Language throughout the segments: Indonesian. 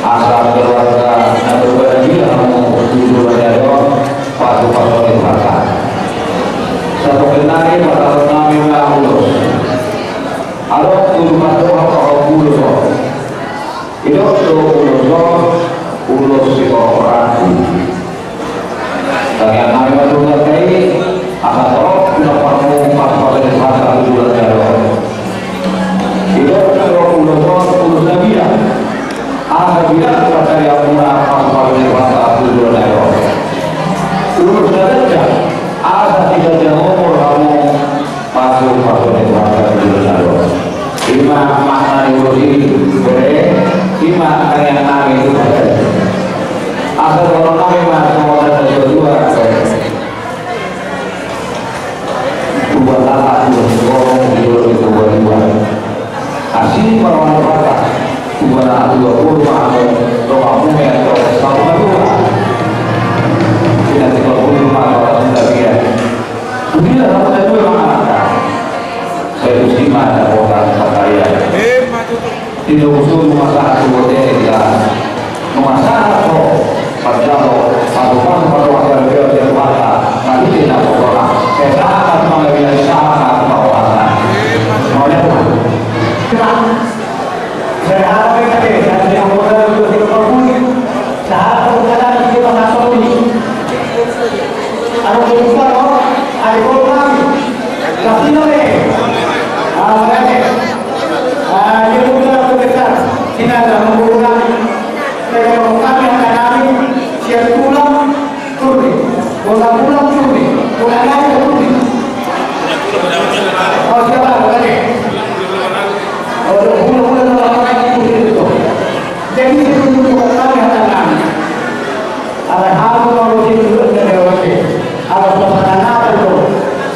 asal keluarga Nabi Bahagia mau dulu berjaya pasukan berkata satu kenari pada nami Mahulus ada tujuan doa ulus itu ulus si orang bagian nami Mahulus ini asal kita perlu pasukan berkata dulu berjaya itu ulus Nabi ya apabila kepada yang murah pasukan berkata dulu berjaya urus saja ada tidak jauh kamu masuk di keluarga dulu jalur lima makna diurusi boleh lima yang nami itu boleh asal kalau nami masuk ada dua alat dua asli melawan kata dua puluh doa punya sama dua tidak 30 orang tidak bila ada dua mengatakan saya muslimah dan orang pakaian tidak usul memasak sebuah memasak padahal satu waktu beliau yang puasa nanti tidak orang saya sangat mengambil sangat puasa maunya Tuhan saya harap tadi yang muda juga tidak perlu saya harap kita kita masuk ini ada lupa loh, ada program, kasih oleh, dia bukan besar, tidak ada program, program yang kami siap pulang turun, pulang turun, pulang lagi turun. Oh siapa lagi? Oh pulang lagi turun itu. Jadi itu program yang kami. Ada hal yang harus dilakukan. Kalau suasana itu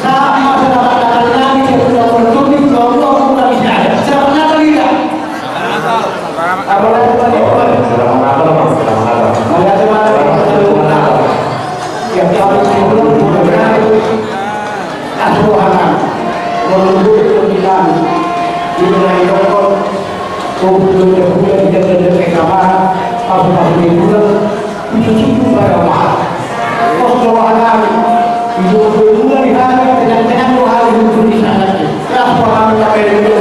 sama masyarakat kami sudah berdiri kelompok bukan bisa sama tidak apalagi yang kami belum benar asuhan menunggu pemilihan di wilayah Bogor kemudian di kamar pasukan bulan itu cukup banyak Oslowanan itu berbulan di hari dengan 2 hari itu di sana. Kenapa kami sampai dulu?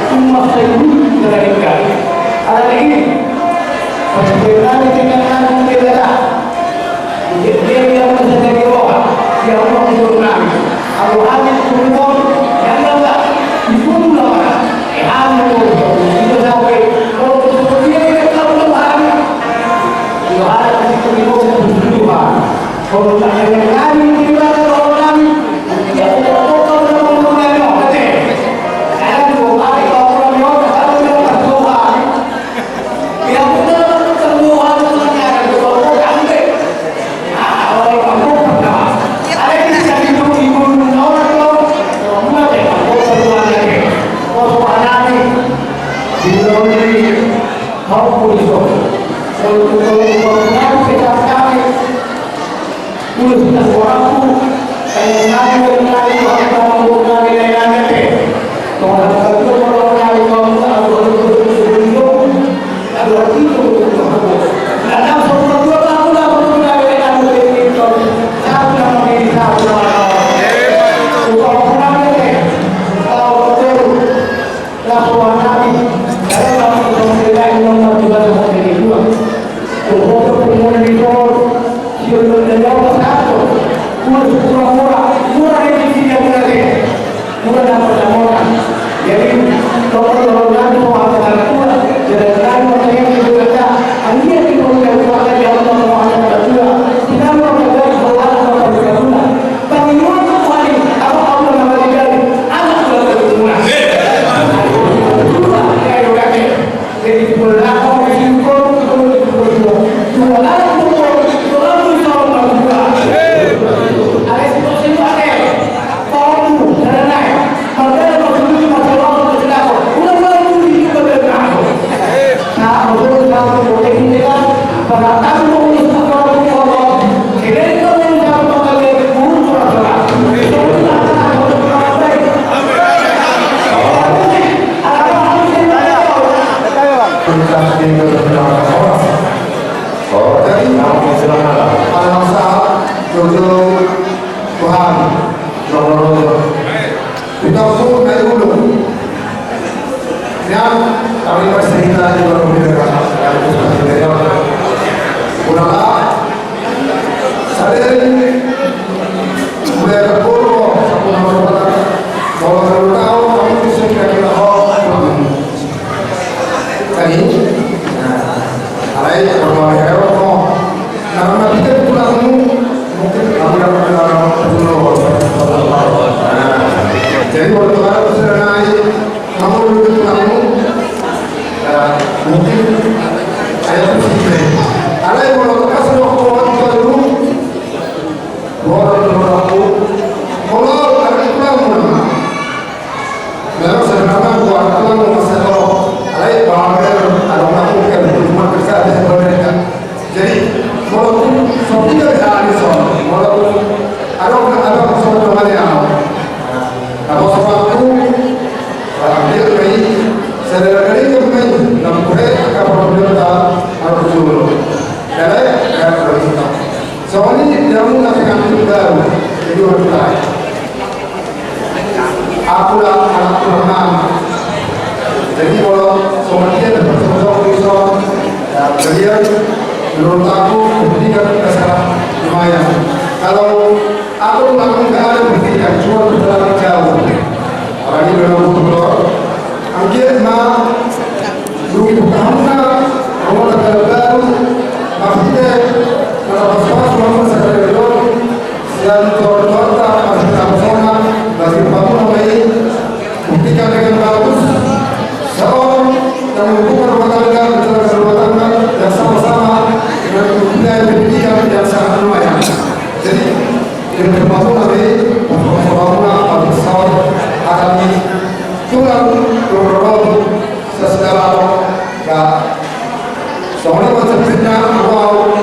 Cuma saya dari kali. Ada lagi. Sebenarnya dengan kita. Dia yang menjadi bawah. Dia orang itu kami. Kalau hanya turun yang enggak dibunuh lah. Itu sampai kalau seperti ini kalau hari. Itu ada di situ kalau tak ada yang lain kita kalau kami ya kalau mengenal betul saya dua kali kalau kalau Tuhan ya betul Tuhan punya kalau kami kalau kamu ada di sini ibu orang kalau mulai kalau Tuhan lagi kalau Tuhan di dalam mau pulang kalau kita kami Udah sudah orangku kayak nari orang nari Tuhan Kita orang hewan kok. Nah, nanti kan tulangmu mungkin kamu yang pernah dulu. Jadi waktu baru sudah naik, kamu dulu tulangmu, mungkin saya bersih. Ada yang kalau kasih waktu dulu, orang aku, kalau ada tulangmu, memang sebenarnya buat tulangmu masalah. Alai bahagian ada orang mungkin cuma kerja di mereka. Jadi walaupun tidak ada soal, walaupun ada persoalan yang kalau sesuatu dia baik, sederhana itu baik. Nampaknya kalau kita harus dulu. Jadi kita soalnya dia mengatakan kita itu harus aku lah anak Tuhan. Jadi kalau soalnya dapat sesuatu risau, kalian menurut aku pendidikan dasar lumayan. Kalau aku lakukan nggak ada pendidikan, cuma berjalan jauh. Apalagi dalam buku angkir mah rugi bukannya kamu negara baru, maksudnya kalau pas-pas kamu sadar dulu, dan torta masih tak pesona, masih kamu namanya buktikan dengan bagus. Seorang yang membuka rumah tangga, menjalankan rumah tangga yang sama-sama dengan budaya pendidikan yang sangat lumayan. Jadi, dengan termasuk nanti bangunan atau pesawat akan tulang berperan sesedara soalnya macam fitnah wow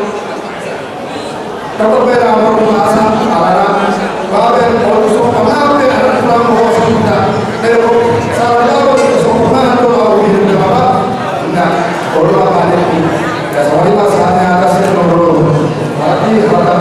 tetap beda orang merasa anak bahkan kalau sudah mengambil anak tulang bawa sebentar kalau salah jawab sokongan itu mau hidup apa enggak kalau apa ini ya soalnya masalahnya atas yang nomor tapi apa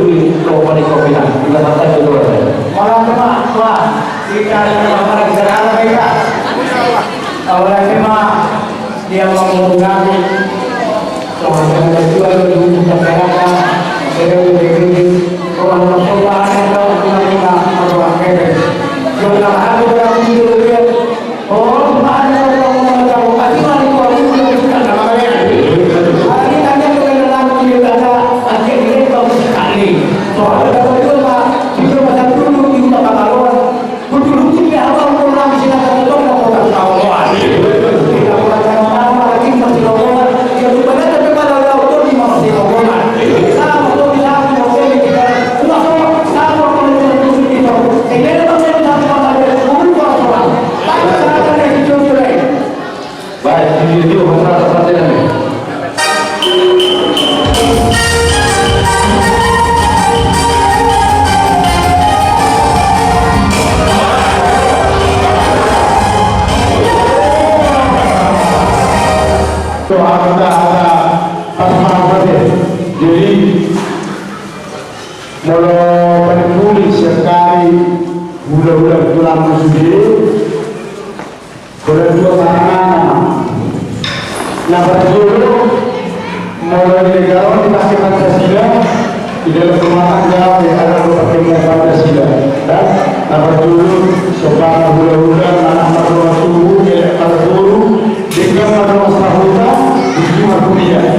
di komponi kopinan kita santai dulu aja malah cuma kita para sekarang kita awalnya cuma dia mengumpulkan soalnya juga dulu masyarakat dari orang-orang perubahan atau orang-orang kaya jumlah hari orang itu dia oh mana orang tahu pasti mana orang itu bukan namanya hari tanya kebenaran dia ada akhir ini bagus sekali soalnya kalau itu mah itu masa dulu di rumah kawan dulu sih apa orang silakan itu orang kawan kita orang lagi masih kawan ya bukan tapi kalau orang itu masih kawan sama tuh bisa baik, itu masalah pertanyaan. Doa kita ada pasang jadi mulai penulis sekali bulan-bulan pulang sendiri boleh dua pasangan. Nah dulu mulai negara dipakai Pancasila di dalam rumah tangga yang ada pakai Pancasila dan nah dulu sopan bulan-bulan anak rumah subuh kayak pada dulu dengan rumah sahuta di rumah kuliah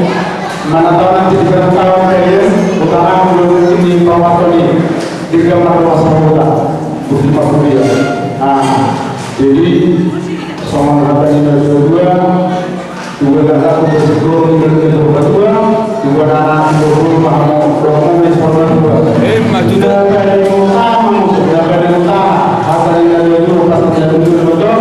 mana tahu nanti di tahun kalian utama belum ini pawatan ini dengan rumah sahuta di rumah kuliah. Nah jadi sama katanya dua anak bersebut dengan berdua dua anak bersebut mau dua sudah dari utama apa yang ada itu pas jadi betul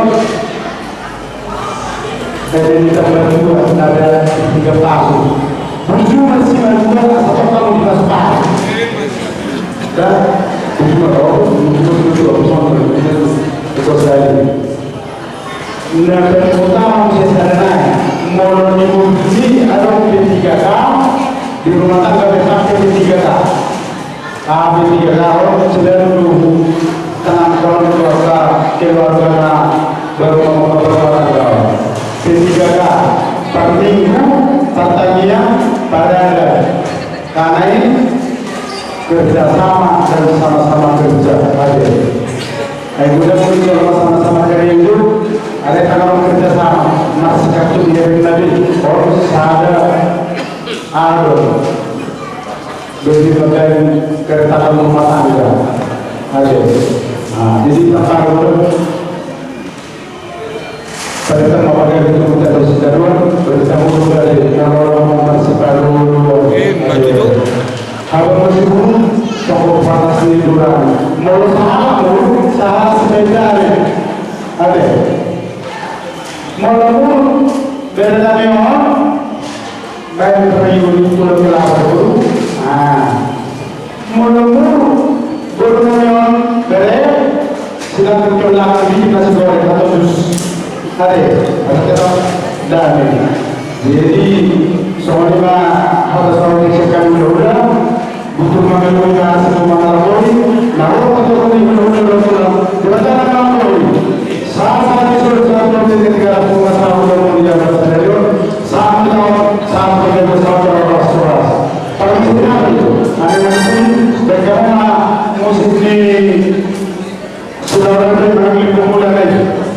dari kita berdua ada 3 tahun menuju masih berdua atau kalau kita sepakat dan itu betul sekali. Nah, pertama misalnya mau diuji atau P3K di rumah tangga pakai P3K. P3K orang sedang dulu tanam keluarga baru mau berumah tangga. P3K per minggu pertanyaan pada karena ini kerjasama dan sama-sama kerja aja. Mudah-mudahan kalau sama-sama kerja itu ada tangan kerjasama masih kartu dari Nabi orang sadar ada bagi bagian keretakan rumah tangga ada. Jadi pertama pada tema pada itu kita harus jaduan bersama dari kalau masih baru kalau masih belum toko panas di Durang mau salah sepeda ada mau dari tadi orang baik periuk pulau kelapa dulu mau berumur dari sedang berjualan di nasi goreng atau jus ada kita dan jadi soalnya harus orang disiapkan mudah butuh mengalami hasil mengalami lalu untuk mengalami belajar mengalami saat disuruh satu ketika bunga tahun kemudian bersedia sampai bersama orang paling tidak itu ada musik bagaimana musik di saudara bagi pemuda lain.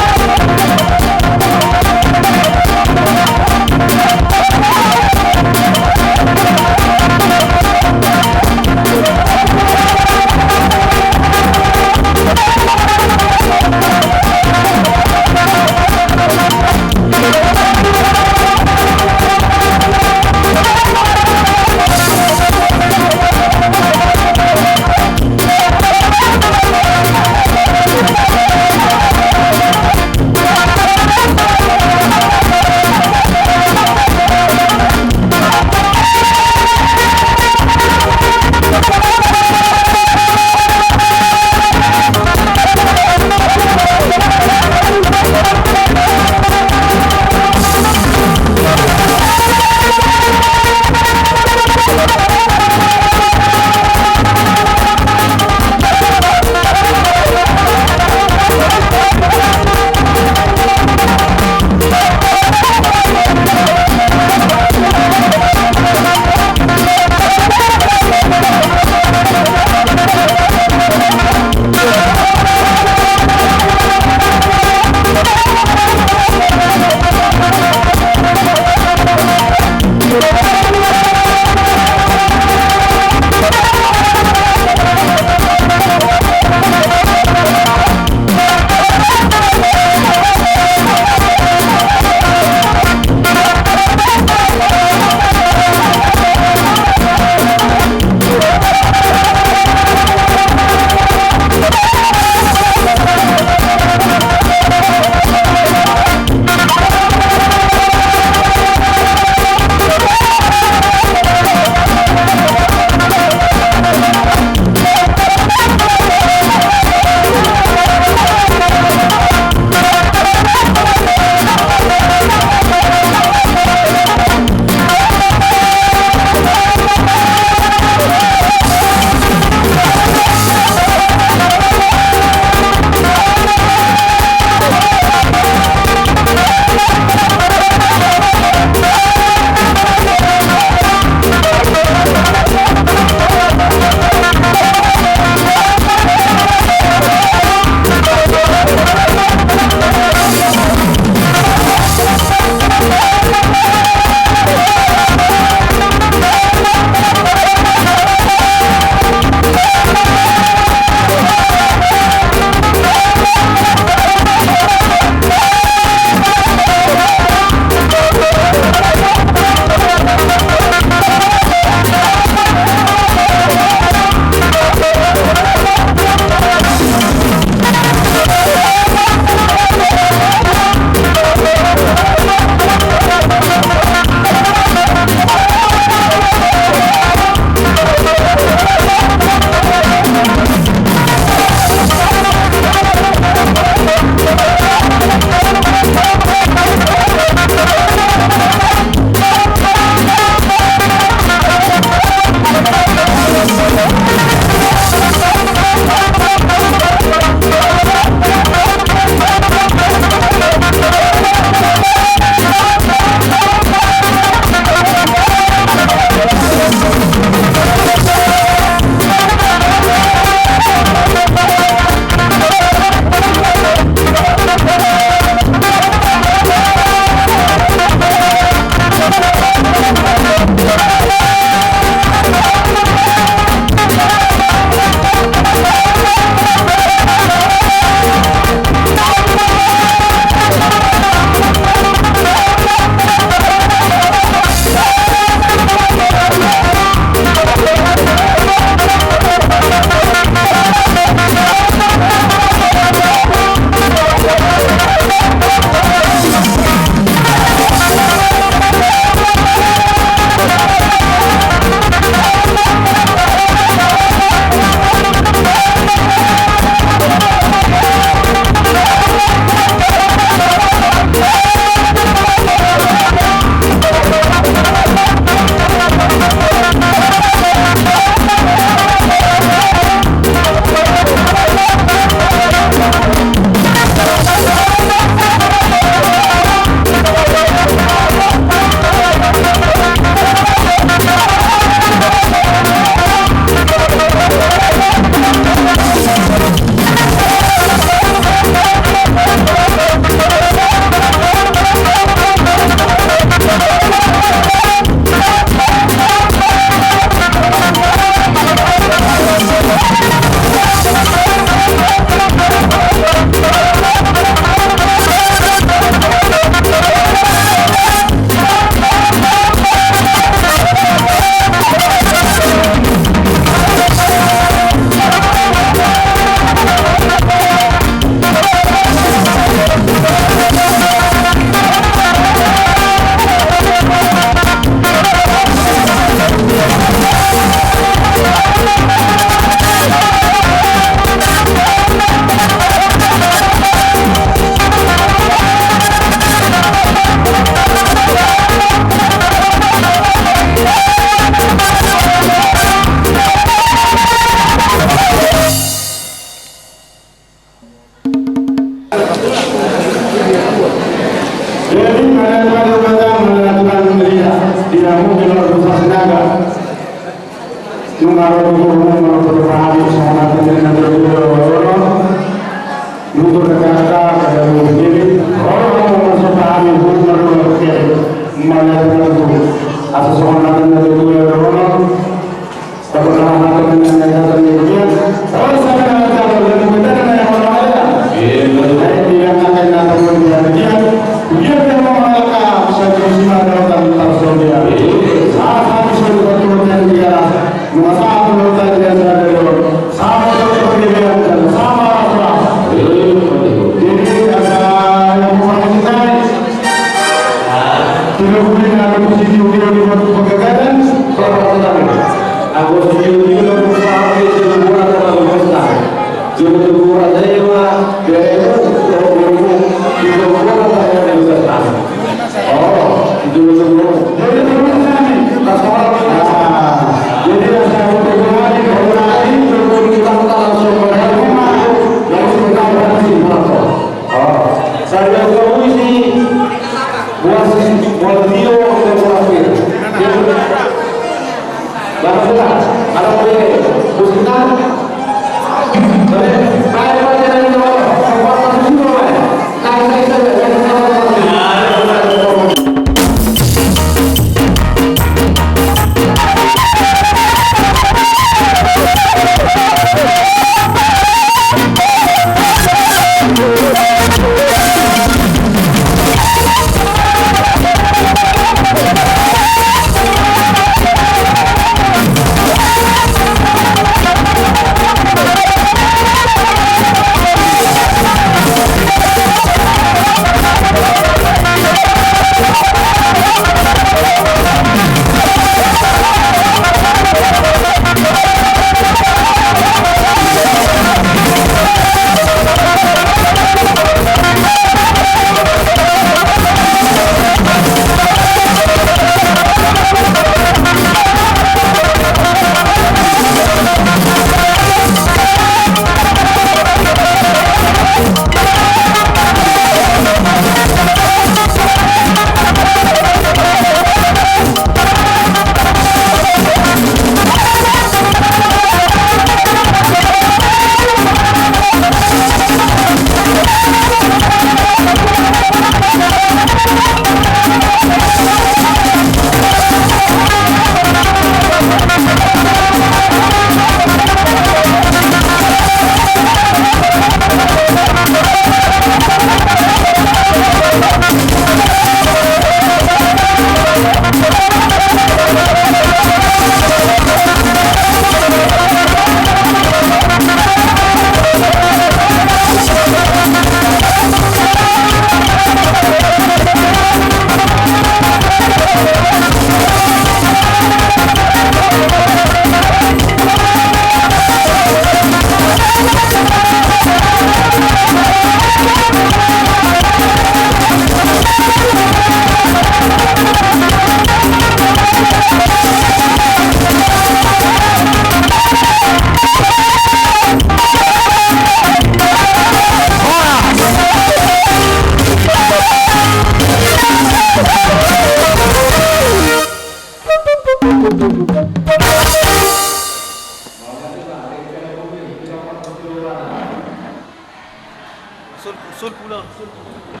Usul pulang.